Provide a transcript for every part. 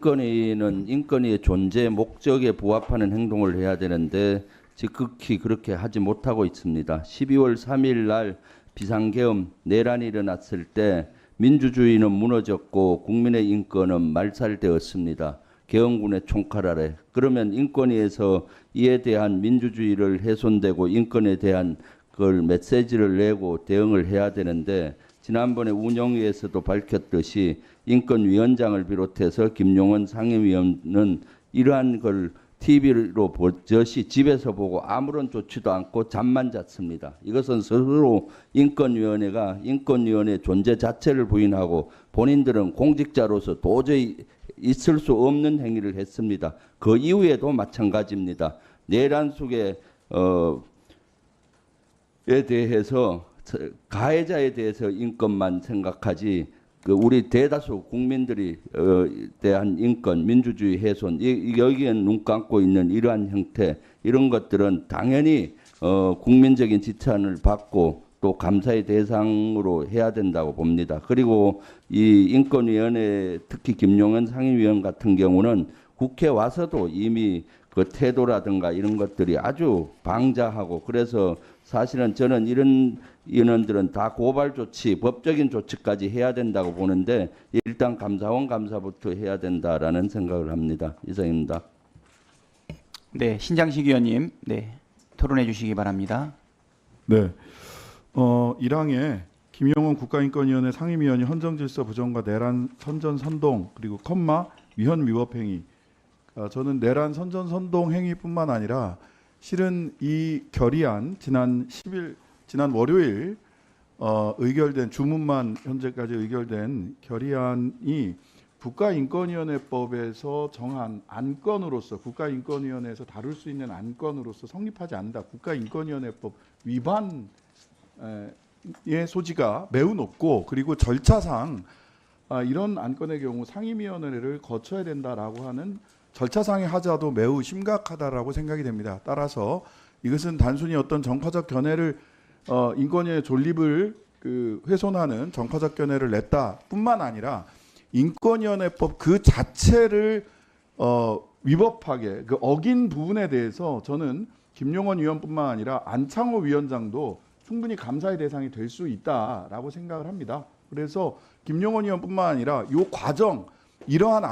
인권위는 인권위의 존재 목적에 부합하는 행동을 해야 되는데 즉극히 그렇게 하지 못하고 있습니다. 12월 3일 날 비상계엄 내란이 일어났을 때 민주주의는 무너졌고 국민의 인권은 말살되었습니다. 계엄군의 총칼 아래. 그러면 인권위에서 이에 대한 민주주의를 훼손되고 인권에 대한 그걸 메시지를 내고 대응을 해야 되는데 지난번에 운영위에서도 밝혔듯이 인권위원장을 비롯해서 김용원 상임위원은 이러한 걸 TV로 보듯이 집에서 보고 아무런 조치도 않고 잠만 잤습니다. 이것은 스스로 인권위원회 존재 자체를 부인하고 본인들은 공직자로서 도저히 있을 수 없는 행위를 했습니다. 그 이후에도 마찬가지입니다. 내란 속에 에 대해서 가해자에 대해서 인권만 생각하지 우리 대다수 국민들이 대한 인권, 민주주의 훼손 여기에 눈 감고 있는 이러한 형태 이런 것들은 당연히 국민적인 지탄을 받고 또 감사의 대상으로 해야 된다고 봅니다. 그리고 이 인권위원회 특히 김용현 상임위원 같은 경우는 국회 와서도 이미 그 태도라든가 이런 것들이 아주 방자하고 그래서 사실은 저는 이런 인원들은 다 고발 조치, 법적인 조치까지 해야 된다고 보는데 일단 감사원 감사부터 해야 된다라는 생각을 합니다. 이상입니다. 네, 신장식 의원님, 네, 토론해 주시기 바랍니다. 네, 1항에 김용원 국가인권위원회 상임위원이 헌정질서 부정과 내란 선전 선동 그리고 컴마 위헌 위법 행위. 저는 내란 선전 선동 행위뿐만 아니라 실은 이 결의안 지난 월요일 의결된 주문만 현재까지 의결된 결의안이 국가인권위원회법에서 정한 안건으로서 국가인권위원회에서 다룰 수 있는 안건으로서 성립하지 않는다. 국가인권위원회법 위반의 소지가 매우 높고 그리고 절차상 이런 안건의 경우 상임위원회를 거쳐야 된다라고 하는 절차상의 하자도 매우 심각하다라고 생각이 됩니다. 따라서 이것은 단순히 어떤 정파적 견해를 인권위의 존립을 훼손하는 정파적 견해를 냈다뿐만 아니라 인권위원회법 그 자체를 위법하게 어긴 부분에 대해서 저는 김용원 위원뿐만 아니라 안창호 위원장도 충분히 감사의 대상이 될 수 있다라고 생각을 합니다. 그래서 김용원 위원뿐만 아니라 이 과정 이러한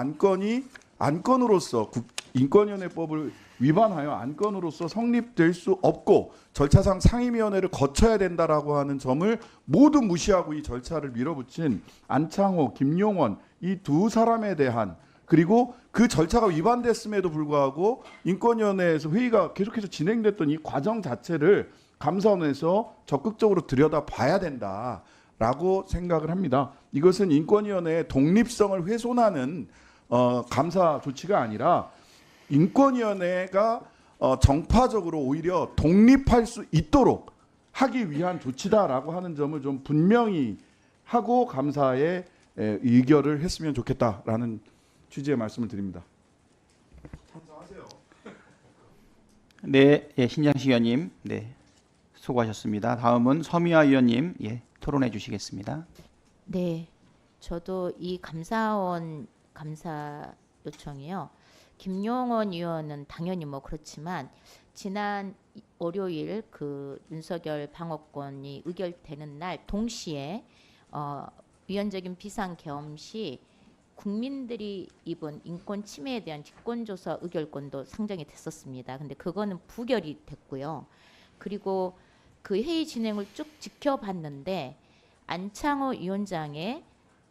안건으로서 인권위원회법을 위반하여 안건으로서 성립될 수 없고 절차상 상임위원회를 거쳐야 된다라고 하는 점을 모두 무시하고 이 절차를 밀어붙인 안창호, 김용원 이 두 사람에 대한 그리고 그 절차가 위반됐음에도 불구하고 인권위원회에서 회의가 계속해서 진행됐던 이 과정 자체를 감사원에서 적극적으로 들여다봐야 된다라고 생각을 합니다. 이것은 인권위원회의 독립성을 훼손하는 감사 조치가 아니라 인권위원회가 정파적으로 오히려 독립할 수 있도록 하기 위한 조치다라고 하는 점을 좀 분명히 하고 감사에 의결을 했으면 좋겠다라는 취지의 말씀을 드립니다. 네, 예, 신장식 의원님, 네, 수고하셨습니다. 다음은 서미화 의원님, 예, 토론해 주시겠습니다. 네, 저도 이 감사원 감사 요청이요. 김용원 의원은 당연히 뭐 그렇지만 지난 월요일 그 윤석열 방어권이 의결되는 날 동시에 위헌적인 비상계엄 시 국민들이 입은 인권 침해에 대한 직권조사 의결권도 상정이 됐었습니다. 근데 그거는 부결이 됐고요. 그리고 그 회의 진행을 쭉 지켜봤는데 안창호 위원장의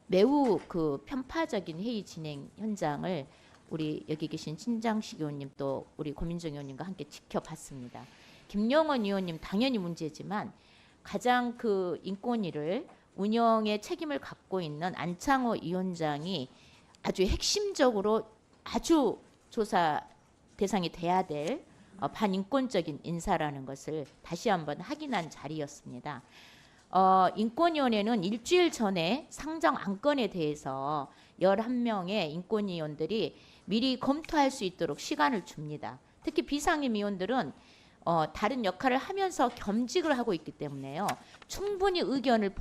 매우 그 편파적인 회의 진행 현장을 우리 여기 계신 신장식 의원님 또 우리 고민정 의원님과 함께 지켜봤습니다. 김용원 의원님 당연히 문제지만 가장 그 인권위를 운영의 책임을 갖고 있는 안창호 위원장이 아주 핵심적으로 아주 조사 대상이 돼야 될 반인권적인 인사라는 것을 다시 한번 확인한 자리였습니다. 인권위원회는 일주일 전에 상정 안건에 대해서 11명의 인권위원들이 미리 검토할 수 있도록 시간을 줍니다. 특히 비상임위원들은 다른 역할을 하면서 겸직을 하고 있기 때문에요. 충분히 의견을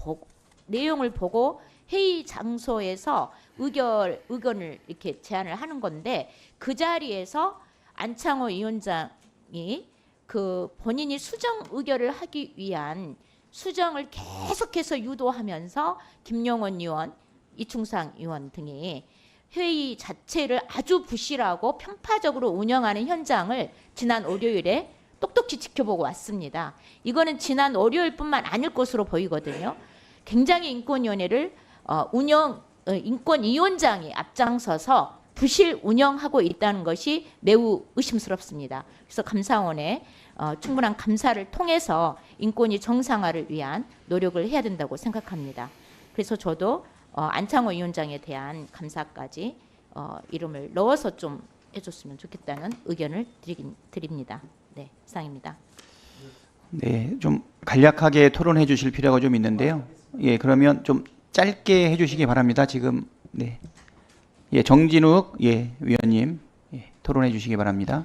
내용을 보고 회의 장소에서 의견을 이렇게 제안을 하는 건데 그 자리에서 안창호 위원장이 그 본인이 수정 의결을 하기 위한 수정을 계속해서 유도하면서 김용원 의원, 이충상 의원 등이 회의 자체를 아주 부실하고 편파적으로 운영하는 현장을 지난 월요일에 똑똑히 지켜보고 왔습니다. 이거는 지난 월요일뿐만 아닐 것으로 보이거든요. 굉장히 인권위원회를 인권위원장이 앞장서서 부실 운영하고 있다는 것이 매우 의심스럽습니다. 그래서 감사원에 충분한 감사를 통해서 인권위 정상화를 위한 노력을 해야 된다고 생각합니다. 그래서 저도 안창호 위원장에 대한 감사까지 이름을 넣어서 좀 해줬으면 좋겠다는 의견을 드립니다. 네, 이상입니다. 네, 좀 간략하게 토론해 주실 필요가 좀 있는데요. 예, 그러면 좀 짧게 해주시기 바랍니다. 지금 네, 예, 정진욱 위원님 토론해 주시기 바랍니다.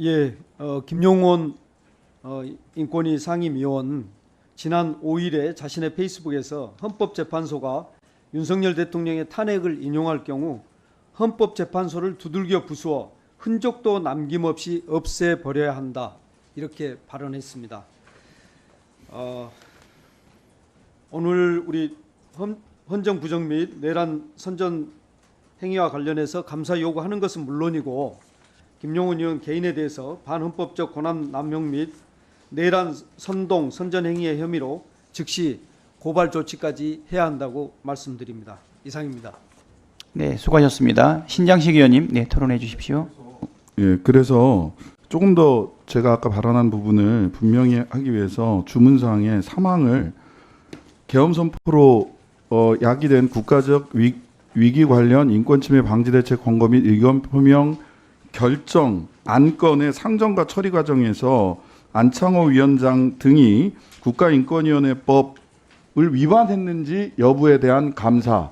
예, 김용원 인권위 상임위원 지난 5일에 자신의 페이스북에서 헌법재판소가 윤석열 대통령의 탄핵을 인용할 경우 헌법재판소를 두들겨 부수어 흔적도 남김없이 없애버려야 한다 이렇게 발언했습니다. 오늘 우리 헌정 부정 및 내란 선전 행위와 관련해서 감사 요구하는 것은 물론이고 김용원 의원 개인에 대해서 반헌법적 권한 남용 및 내란 선동 선전 행위의 혐의로 즉시 고발 조치까지 해야 한다고 말씀드립니다. 이상입니다. 네, 수고하셨습니다. 신장식 의원님, 네, 토론해 주십시오. 예, 그래서 조금 더 제가 아까 발언한 부분을 분명히 하기 위해서 주문사항의 사망을 계엄 선포로 야기된 국가적 위기 관련 인권침해 방지 대책 권고 및 의견 표명 결정 안건의 상정과 처리 과정에서 안창호 위원장 등이 국가인권위원회법을 위반했는지 여부에 대한 감사를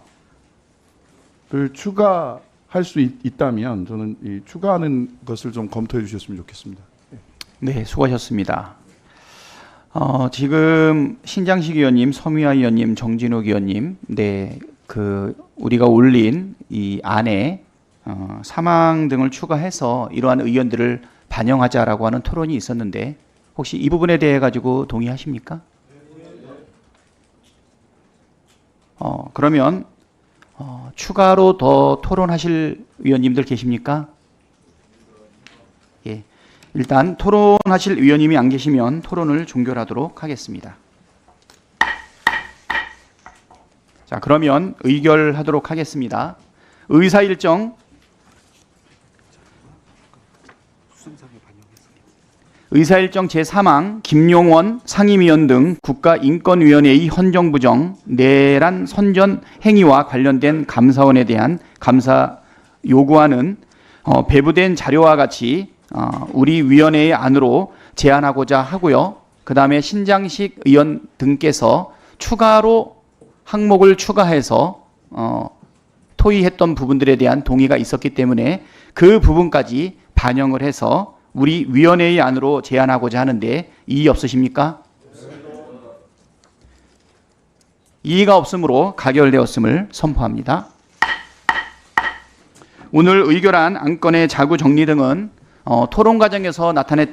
추가할 수 있다면 저는 이 추가하는 것을 좀 검토해 주셨으면 좋겠습니다. 네, 수고하셨습니다. 지금 신장식 의원님, 서미화 의원님, 정진욱 의원님, 네, 우리가 올린 이 안에 사망 등을 추가해서 이러한 의견들을 반영하자라고 하는 토론이 있었는데 혹시 이 부분에 대해 가지고 동의하십니까? 그러면 추가로 더 토론하실 의원님들 계십니까? 예. 일단 토론하실 의원님이 안 계시면 토론을 종결하도록 하겠습니다. 자, 그러면 의결하도록 하겠습니다. 의사일정 제3항 김용원 상임위원 등 국가인권위원회의 헌정부정 내란 선전 행위와 관련된 감사원에 대한 감사 요구안은 배부된 자료와 같이 우리 위원회의 안으로 제안하고자 하고요. 그 다음에 신장식 의원 등께서 추가로 항목을 추가해서 토의했던 부분들에 대한 동의가 있었기 때문에 그 부분까지 반영을 해서 우리 위원회의 안으로 제안하고자 하는데 이의 없으십니까? 이의가 없으므로 가결되었음을 선포합니다. 오늘 의결한 안건의 자구 정리 등은 토론 과정에서 나타냈던